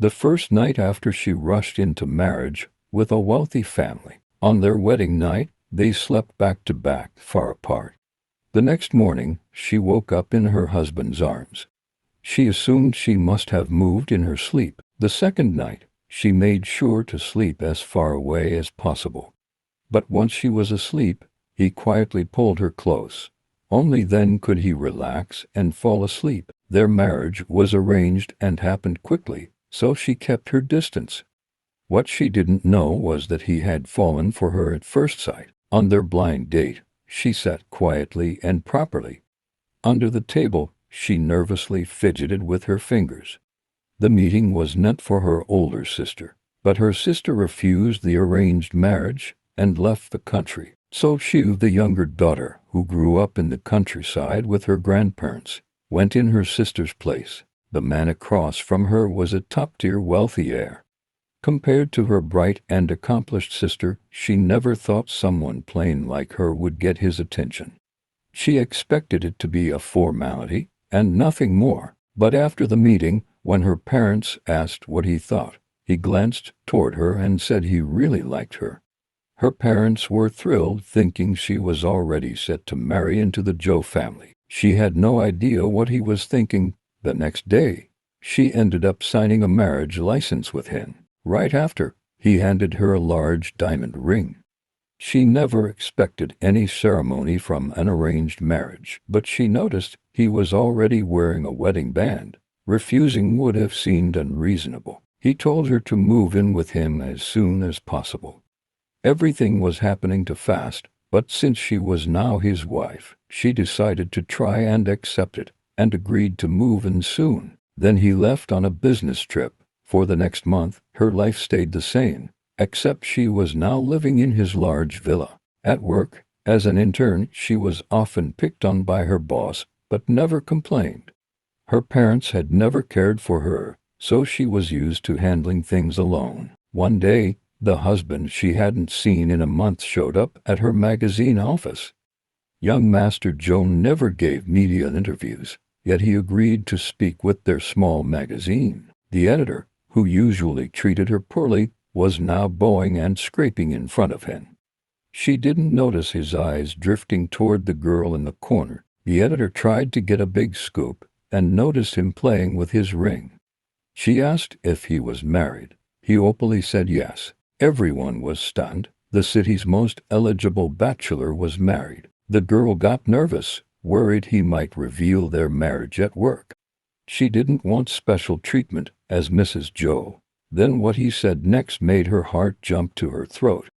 The first night after she rushed into marriage with a wealthy family. On their wedding night, they slept back to back, far apart. The next morning, she woke up in her husband's arms. She assumed she must have moved in her sleep. The second night, she made sure to sleep as far away as possible. But once she was asleep, he quietly pulled her close. Only then could he relax and fall asleep. Their marriage was arranged and happened quickly, so she kept her distance. What she didn't know was that he had fallen for her at first sight. On their blind date, she sat quietly and properly. Under the table, she nervously fidgeted with her fingers. The meeting was meant for her older sister, but her sister refused the arranged marriage and left the country. So she, the younger daughter, who grew up in the countryside with her grandparents, went in her sister's place. The man across from her was a top-tier wealthy heir. Compared to her bright and accomplished sister, she never thought someone plain like her would get his attention. She expected it to be a formality and nothing more. But after the meeting, when her parents asked what he thought, he glanced toward her and said he really liked her. Her parents were thrilled, thinking she was already set to marry into the Joe family. She had no idea what he was thinking. The next day, she ended up signing a marriage license with him. Right after, he handed her a large diamond ring. She never expected any ceremony from an arranged marriage, but she noticed he was already wearing a wedding band. Refusing would have seemed unreasonable. He told her to move in with him as soon as possible. Everything was happening too fast, but since she was now his wife, she decided to try and accept it, and agreed to move in soon. Then he left on a business trip. For the next month, her life stayed the same, except she was now living in his large villa. At work, as an intern, she was often picked on by her boss, but never complained. Her parents had never cared for her, so she was used to handling things alone. One day, the husband she hadn't seen in a month showed up at her magazine office. Young Master Joe never gave media interviews, yet he agreed to speak with their small magazine. The editor, who usually treated her poorly, was now bowing and scraping in front of him. She didn't notice his eyes drifting toward the girl in the corner. The editor tried to get a big scoop and noticed him playing with his ring. She asked if he was married. He openly said yes. Everyone was stunned. The city's most eligible bachelor was married. The girl got nervous, worried he might reveal their marriage at work. She didn't want special treatment as Mrs. Joe. Then what he said next made her heart jump to her throat.